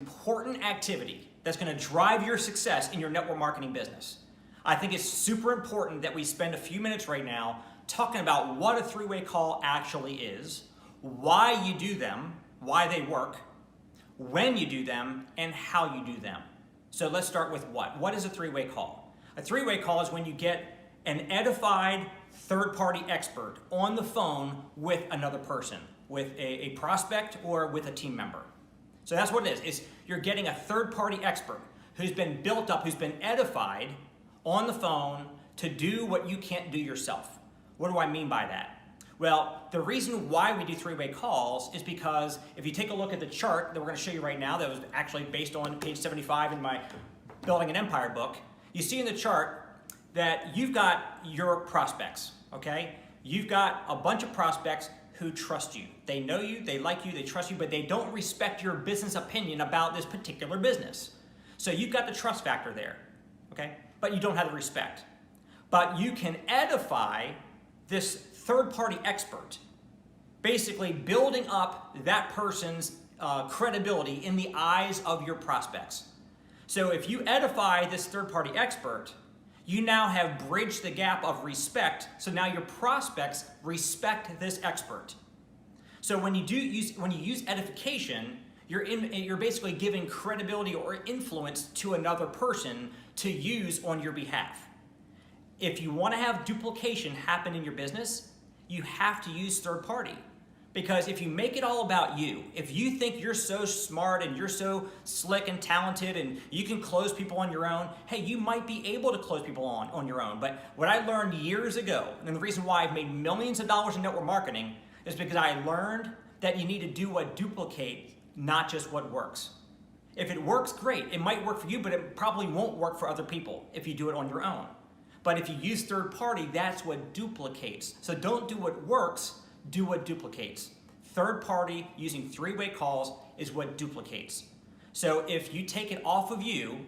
Important activity that's going to drive your success in your network marketing business. I think it's super important that we spend a few minutes right now talking about what a three-way call actually is, why you do them, why they work, when you do them, and how you do them. So let's start with what? What is a three-way call? A three-way call is when you get an edified third-party expert on the phone with another person, with a prospect or with a team member. So that's what it is. You're getting a third-party expert who's been built up, who's been edified on the phone to do what you can't do yourself. What do I mean by that? Well, the reason why we do three-way calls is because if you take a look at the chart that we're going to show you right now, that was actually based on page 75 in my Building an Empire book, you see in the chart that you've got your prospects, okay? You've got a bunch of prospects who trust you. They know you, they like you, they trust you, but they don't respect your business opinion about this particular business. So you've got the trust factor there, okay? But you don't have the respect. But you can edify this third-party expert, basically building up that person's credibility in the eyes of your prospects. So if you edify this third-party expert, you now have bridged the gap of respect, so now your prospects respect this expert. So when you use edification, you're basically giving credibility or influence to another person to use on your behalf. If you want to have duplication happen in your business, you have to use third party. Because if you make it all about you, if you think you're so smart and you're so slick and talented and you can close people on your own, hey, you might be able to close people on your own. But what I learned years ago, and the reason why I've made millions of dollars in network marketing, is because I learned that you need to do what duplicates, not just what works. If it works, great. It might work for you, but it probably won't work for other people if you do it on your own. But if you use third party, that's what duplicates. So don't do what works, do what duplicates. Third party using three-way calls is what duplicates. So if you take it off of you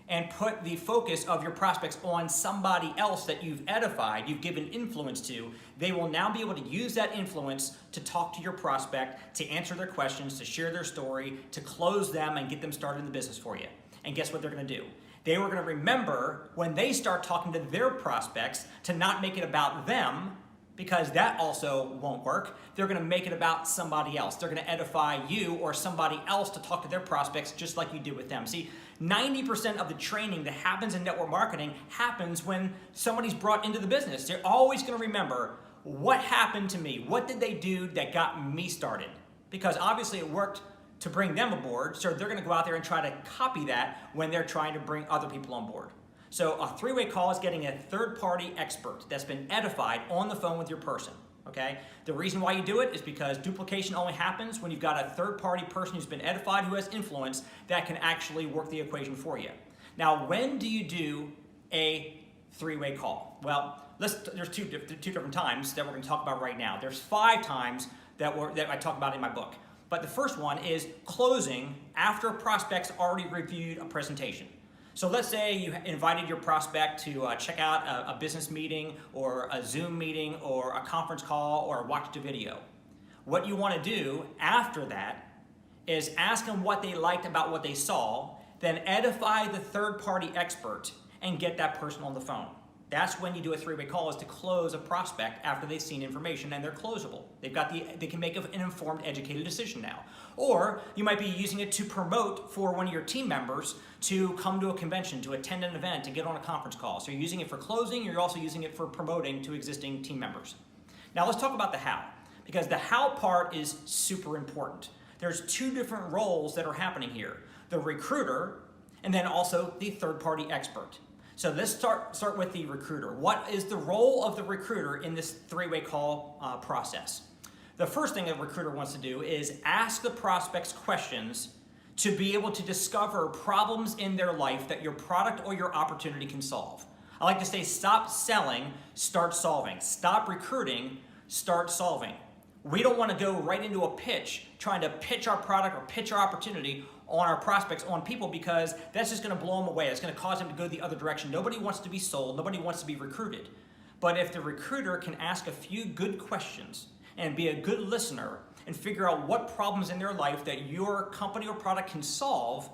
and put the focus of your prospects on somebody else that you've edified, you've given influence to, they will now be able to use that influence to talk to your prospect, to answer their questions, to share their story, to close them and get them started in the business for you. And guess what they're going to do? They were going to remember when they start talking to their prospects to not make it about them, because that also won't work. They're going to make it about somebody else. They're going to edify you or somebody else to talk to their prospects just like you did with them. See, 90% of the training that happens in network marketing happens when somebody's brought into the business. They're always going to remember, what happened to me? What did they do that got me started? Because obviously it worked to bring them aboard, so they're going to go out there and try to copy that when they're trying to bring other people on board. So a three-way call is getting a third-party expert that's been edified on the phone with your person, okay? The reason why you do it is because duplication only happens when you've got a third-party person who's been edified, who has influence, that can actually work the equation for you. Now, when do you do a three-way call? Well, there's two different times that we're going to talk about right now. There's 5 times that I talk about in my book. But the first one is closing after a prospect's already reviewed a presentation. So let's say you invited your prospect to check out a business meeting or a Zoom meeting or a conference call or watch a video. What you want to do after that is ask them what they liked about what they saw, then edify the third-party expert and get that person on the phone. That's when you do a three-way call, is to close a prospect after they've seen information and they're closable. They can make an informed, educated decision now. Or you might be using it to promote for one of your team members to come to a convention, to attend an event, to get on a conference call. So you're using it for closing, you're also using it for promoting to existing team members. Now let's talk about the how, because the how part is super important. There's 2 different roles that are happening here: the recruiter and then also the third-party expert. So let's start with the recruiter. What is the role of the recruiter in this three-way call process? The first thing a recruiter wants to do is ask the prospects questions to be able to discover problems in their life that your product or your opportunity can solve. I like to say, stop selling, start solving. Stop recruiting, start solving. We don't want to go right into a pitch, trying to pitch our product or pitch our opportunity on our prospects, on people, because that's just going to blow them away. It's going to cause them to go the other direction. Nobody wants to be sold. Nobody wants to be recruited. But if the recruiter can ask a few good questions and be a good listener and figure out what problems in their life that your company or product can solve,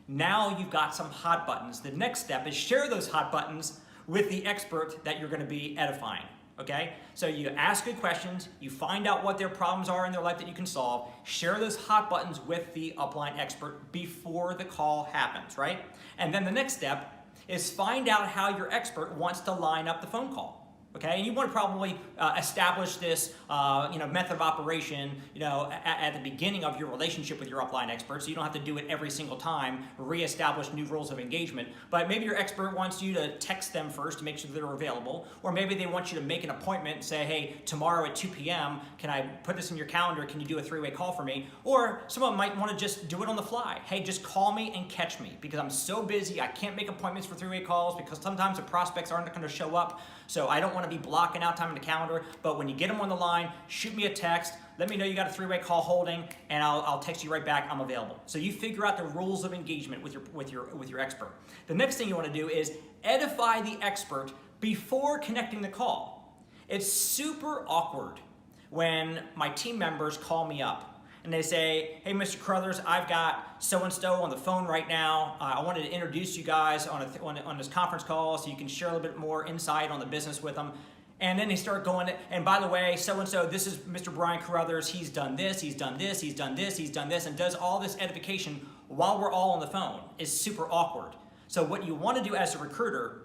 now you've got some hot buttons. The next step is share those hot buttons with the expert that you're going to be edifying. Okay? So you ask good questions, you find out what their problems are in their life that you can solve, share those hot buttons with the upline expert before the call happens, right? And then the next step is find out how your expert wants to line up the phone call. Okay, and you want to probably establish this, method of operation, at the beginning of your relationship with your upline expert, so you don't have to do it every single time, reestablish new rules of engagement. But maybe your expert wants you to text them first to make sure they're available, or maybe they want you to make an appointment and say, hey, tomorrow at 2 p.m., can I put this in your calendar? Can you do a 3-way call for me? Or someone might want to just do it on the fly. Hey, just call me and catch me because I'm so busy, I can't make appointments for 3-way calls because sometimes the prospects aren't going to show up. So I don't want to be blocking out time in the calendar, but when you get them on the line, shoot me a text, let me know you got a 3-way call holding, and I'll text you right back, I'm available. So you figure out the rules of engagement with your expert. The next thing you want to do is edify the expert before connecting the call. It's super awkward when my team members call me up and they say, hey, Mr. Carruthers, I've got so-and-so on the phone right now. I wanted to introduce you guys on this conference call so you can share a little bit more insight on the business with them. And then they start going, and by the way, so-and-so, this is Mr. Brian Carruthers. He's done this, he's done this, he's done this, he's done this, and does all this edification while we're all on the phone. Is super awkward. So what you want to do as a recruiter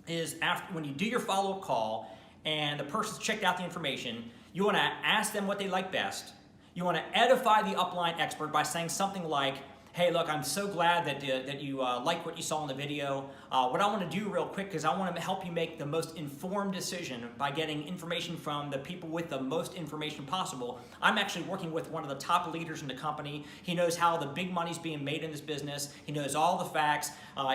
is when you do your follow-up call and the person's checked out the information, you want to ask them what they like best. You want to edify the upline expert by saying something like, hey, look, I'm so glad that you like what you saw in the video. What I want to do real quick is I want to help you make the most informed decision by getting information from the people with the most information possible. I'm actually working with one of the top leaders in the company. He knows how the big money's being made in this business. He knows all the facts.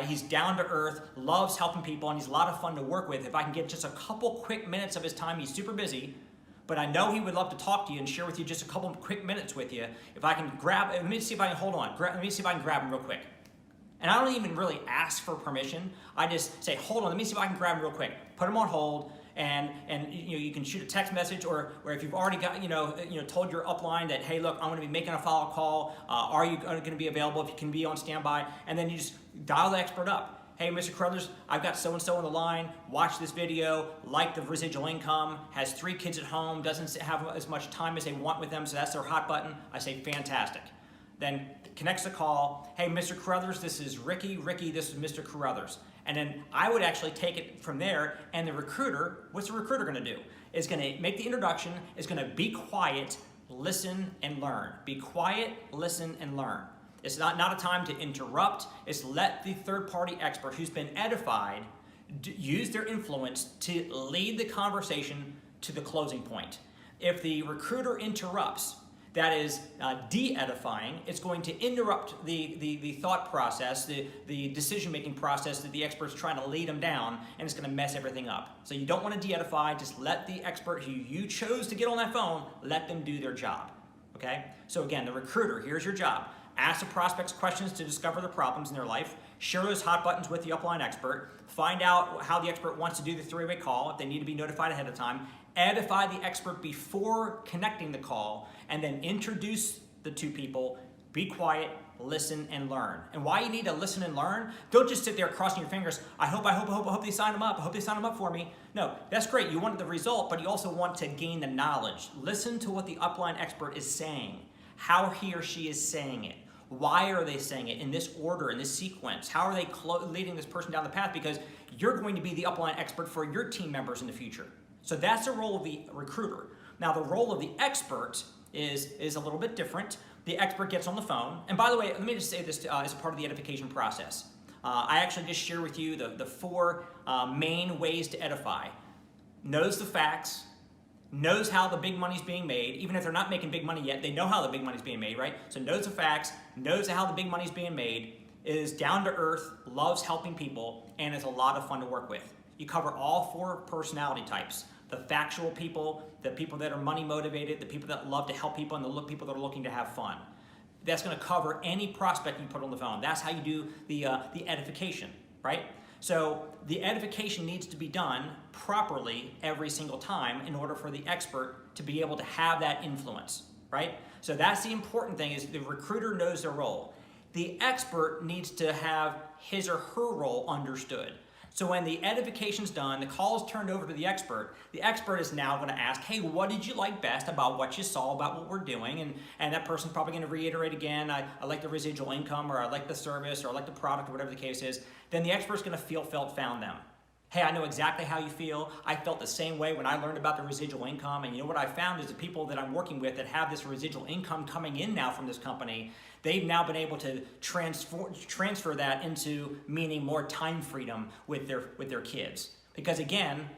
He's down to earth, loves helping people, and he's a lot of fun to work with. If I can get just a couple quick minutes of his time, he's super busy. But I know he would love to talk to you and share with you just a couple of quick minutes with you. If I can let me see if I can grab him real quick. And I don't even really ask for permission. I just say, hold on, let me see if I can grab him real quick. Put him on hold, and you can shoot a text message, or if you've already got told your upline that, hey, look, I'm going to be making a follow-up call. Are you going to be available? If you can be on standby, and then you just dial the expert up. Hey, Mr. Carruthers, I've got so-and-so on the line, watch this video, like the residual income, has 3 kids at home, doesn't have as much time as they want with them, so that's their hot button. I say, fantastic. Then connects the call. Hey, Mr. Carruthers, this is Ricky. Ricky, this is Mr. Carruthers. And then I would actually take it from there, and the recruiter, what's the recruiter going to do? Is going to make the introduction, is going to be quiet, listen, and learn. Be quiet, listen, and learn. It's not a time to interrupt. It's let the third-party expert who's been edified use their influence to lead the conversation to the closing point. If the recruiter interrupts, that is de-edifying. It's going to interrupt the thought process, the decision-making process that the expert's trying to lead them down, and it's going to mess everything up. So you don't want to de-edify. Just let the expert who you chose to get on that phone, let them do their job. Okay? So again, the recruiter, here's your job. Ask the prospects questions to discover the problems in their life. Share those hot buttons with the upline expert. Find out how the expert wants to do the 3-way call, if they need to be notified ahead of time. Edify the expert before connecting the call, and then introduce the 2 people. Be quiet, listen, and learn. And why you need to listen and learn, don't just sit there crossing your fingers. I hope they sign them up. I hope they sign them up for me. No, that's great. You want the result, but you also want to gain the knowledge. Listen to what the upline expert is saying, how he or she is saying it. Why are they saying it in this order, in this sequence? How are they leading this person down the path? Because you're going to be the upline expert for your team members in the future. So that's the role of the recruiter. Now, the role of the expert is a little bit different. The expert gets on the phone. And by the way, let me just say this as a part of the edification process. I actually just share with you the 4 main ways to edify. Knows the facts, knows how the big money's being made. Even if they're not making big money yet, they know how the big money's being made, right? So knows the facts, knows how the big money's being made, is down to earth, loves helping people, and is a lot of fun to work with. You cover all 4 personality types. The factual people, the people that are money motivated, the people that love to help people, and the people that are looking to have fun. That's going to cover any prospect you put on the phone. That's how you do the edification, right? So the edification needs to be done properly every single time in order for the expert to be able to have that influence, right? So that's the important thing, is the recruiter knows their role. The expert needs to have his or her role understood. So when the edification's done, the call is turned over to the expert is now going to ask, hey, what did you like best about what you saw, about what we're doing? And that person's probably going to reiterate again, I like the residual income, or I like the service, or I like the product, or whatever the case is. Then the expert's going to feel, felt, found them. Hey, I know exactly how you feel. I felt the same way when I learned about the residual income. And you know what I found is the people that I'm working with that have this residual income coming in now from this company, they've now been able to transfer that into meaning more time freedom with their kids. Because again,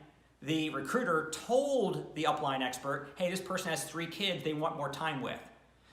the recruiter told the upline expert, hey, this person has 3 kids they want more time with.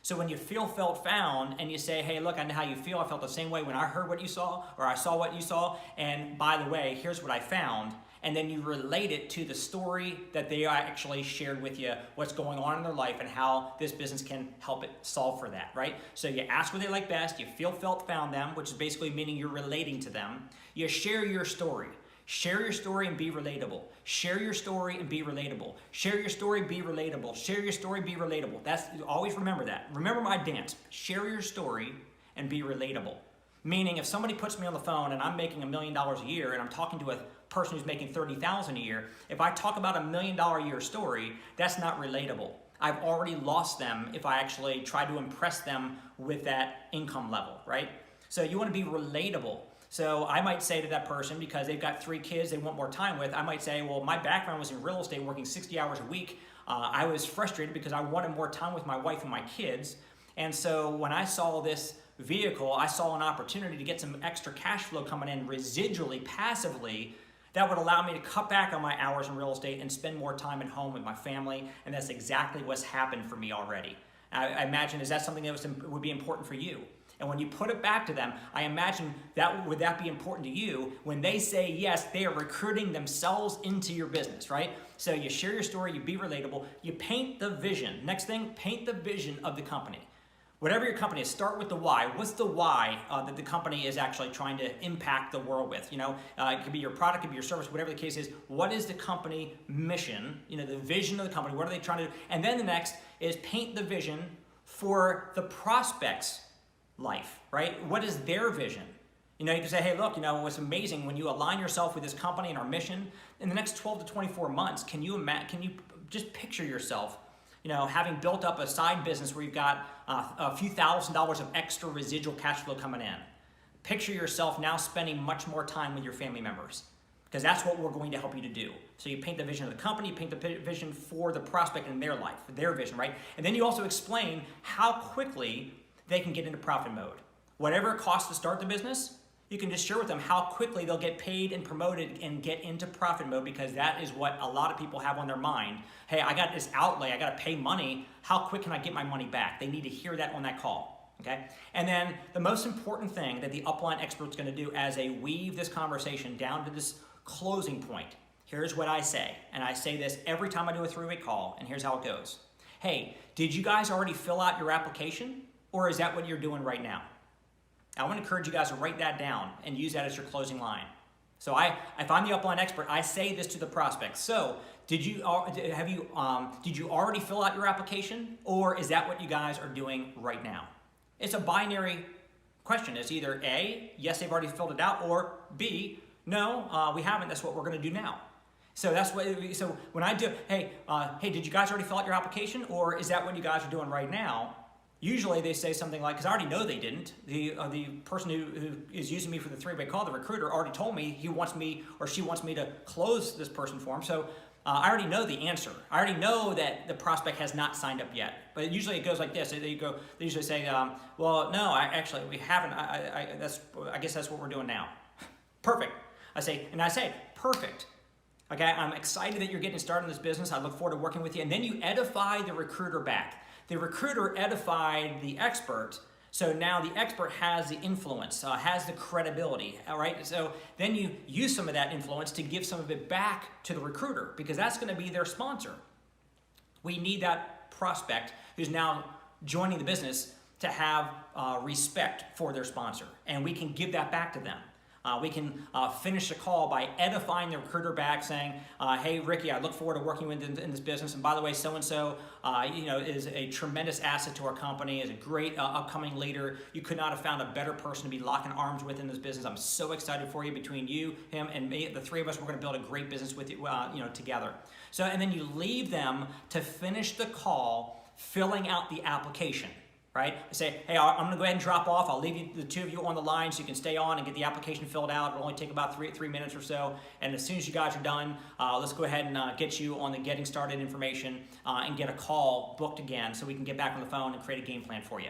So when you feel, felt, found, and you say, hey, look, I know how you feel. I felt the same way when I heard what you saw, or I saw what you saw. And by the way, here's what I found. And then you relate it to the story that they actually shared with you, what's going on in their life and how this business can help it solve for that, right? So you ask what they like best, you feel, felt, found them, which is basically meaning you're relating to them. You share your story. Share your story and be relatable. Share your story and be relatable. Share your story, be relatable. Share your story, be relatable. Always remember that. Remember my dance. Share your story and be relatable. Meaning if somebody puts me on the phone and I'm making $1 million a year and I'm talking to a person who's making $30,000 a year, if I talk about $1 million a year story, that's not relatable. I've already lost them if I actually try to impress them with that income level, right? So you want to be relatable. So I might say to that person, because they've got 3 kids they want more time with, I might say, well, my background was in real estate, working 60 hours a week. I was frustrated because I wanted more time with my wife and my kids. And so when I saw this vehicle, I saw an opportunity to get some extra cash flow coming in residually, passively, that would allow me to cut back on my hours in real estate and spend more time at home with my family. And that's exactly what's happened for me already. I imagine, is that something that would be important for you? And when you put it back to them, I imagine would that be important to you? When they say yes, they are recruiting themselves into your business, right? So you share your story, you be relatable, you paint the vision. Next thing, paint the vision of the company. Whatever your company is, start with the why. What's the why that the company is actually trying to impact the world with? It could be your product, it could be your service, whatever the case is. What is the company mission? The vision of the company. What are they trying to do? And then the next is paint the vision for the prospect's life, right? What is their vision? You can say, hey, look, what's amazing when you align yourself with this company and our mission, in the next 12 to 24 months, can you just picture yourself, having built up a side business where you've got a few $1,000s of extra residual cash flow coming in. Picture yourself now spending much more time with your family members, because that's what we're going to help you to do. So you paint the vision of the company, you paint the vision for the prospect in their life, their vision, right? And then you also explain how quickly they can get into profit mode. Whatever it costs to start the business, you can just share with them how quickly they'll get paid and promoted and get into profit mode, because that is what a lot of people have on their mind. Hey, I got this outlay, I got to pay money. How quick can I get my money back? They need to hear that on that call, okay? And then the most important thing that the upline expert's going to do as they weave this conversation down to this closing point, here's what I say. And I say this every time I do a 3-way call, and here's how it goes. Hey, did you guys already fill out your application? Or is that what you're doing right now? I want to encourage you guys to write that down and use that as your closing line. So if I'm the upline expert, I say this to the prospect. So did you already fill out your application, or is that what you guys are doing right now? It's a binary question. It's either A, yes, they've already filled it out, or B, no, we haven't. That's what we're going to do now. So that's what. So when I do, hey, did you guys already fill out your application, or is that what you guys are doing right now? Usually they say something like, because I already know they didn't. The person who is using me for the 3-way call, the recruiter, already told me he wants me or she wants me to close this person for him. So I already know the answer. I already know that the prospect has not signed up yet. But usually it goes like this. They usually say, well, no, actually we haven't. I guess that's what we're doing now. Perfect. I say, perfect. Okay, I'm excited that you're getting started in this business. I look forward to working with you. And then you edify the recruiter back. The recruiter edified the expert, so now the expert has the influence, has the credibility, all right? So then you use some of that influence to give some of it back to the recruiter, because that's going to be their sponsor. We need that prospect who's now joining the business to have respect for their sponsor, and we can give that back to them. We can finish the call by edifying the recruiter back, saying, "Hey, Ricky, I look forward to working with you in this business. And by the way, so-and-so, is a tremendous asset to our company, is a great upcoming leader. You could not have found a better person to be locking arms with in this business. I'm so excited for you. Between you, him, and me, the three of us, we're going to build a great business with you, together." So, and then you leave them to finish the call, filling out the application. Right? Say, "Hey, I'm going to go ahead and drop off. I'll leave you, the two of you on the line so you can stay on and get the application filled out. It'll only take about three minutes or so. And as soon as you guys are done, let's go ahead and get you on the getting started information and get a call booked again so we can get back on the phone and create a game plan for you."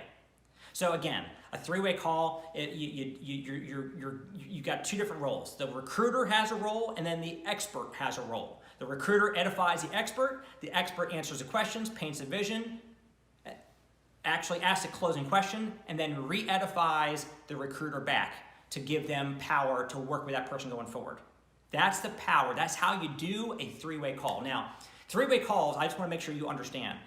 So again, a three-way call, you got two different roles. The recruiter has a role, and then the expert has a role. The recruiter edifies the expert answers the questions, paints a vision, actually asks a closing question, and then re-edifies the recruiter back to give them power to work with that person going forward. That's the power. That's how you do a three-way call. Now, three-way calls, I just want to make sure you understand,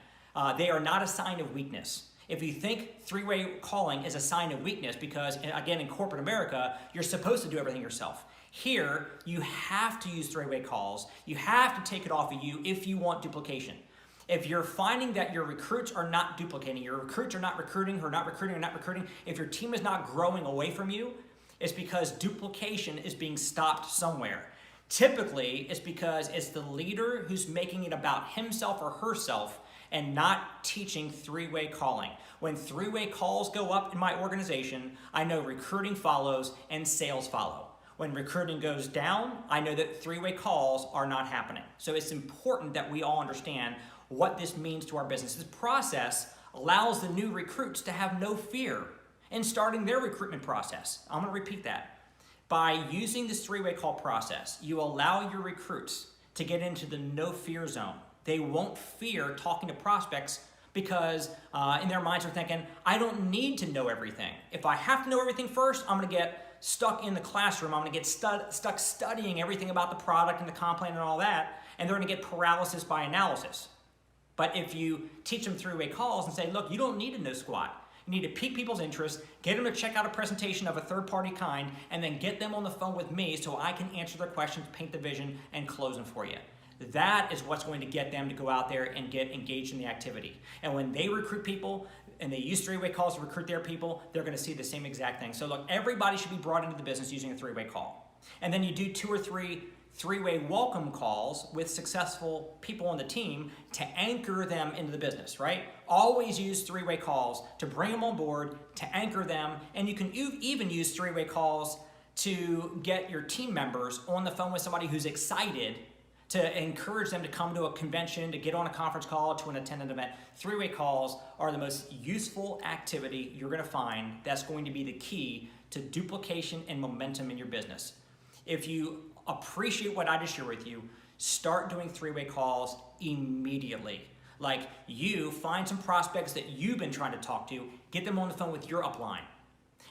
they are not a sign of weakness. If you think three-way calling is a sign of weakness because, again, in corporate America, you're supposed to do everything yourself. Here, you have to use three-way calls. You have to take it off of you if you want duplication. If you're finding that your recruits are not duplicating, your recruits are not recruiting, if your team is not growing away from you, it's because duplication is being stopped somewhere. Typically, it's because it's the leader who's making it about himself or herself and not teaching three-way calling. When three-way calls go up in my organization, I know recruiting follows and sales follow. When recruiting goes down, I know that three-way calls are not happening. So it's important that we all understand what this means to our business. This process allows the new recruits to have no fear in starting their recruitment process. I'm going to repeat that. By using this three-way call process, you allow your recruits to get into the no fear zone. They won't fear talking to prospects because in their minds they're thinking, "I don't need to know everything. If I have to know everything first, I'm going to get stuck in the classroom. I'm going to get stuck studying everything about the product and the comp plan and all that, and they're going to get paralysis by analysis." But if you teach them three-way calls and say, "Look, you don't need to know squat. You need to pique people's interest, get them to check out a presentation of a third-party kind, and then get them on the phone with me so I can answer their questions, paint the vision, and close them for you." That is what's going to get them to go out there and get engaged in the activity. And when they recruit people and they use three-way calls to recruit their people, they're going to see the same exact thing. So look, everybody should be brought into the business using a three-way call. And then you do 2 or 3 three-way welcome calls with successful people on the team to anchor them into the business, right? Always use three-way calls to bring them on board, to anchor them, and you can even use three-way calls to get your team members on the phone with somebody who's excited, to encourage them to come to a convention, to get on a conference call, to attend an event. Three-way calls are the most useful activity you're going to find that's going to be the key to duplication and momentum in your business. If you appreciate what I just shared with you, start doing three-way calls immediately. Like, you find some prospects that you've been trying to talk to, get them on the phone with your upline.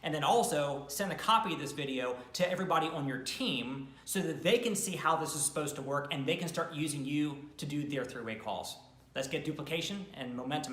And then also send a copy of this video to everybody on your team so that they can see how this is supposed to work and they can start using you to do their three-way calls. Let's get duplication and momentum.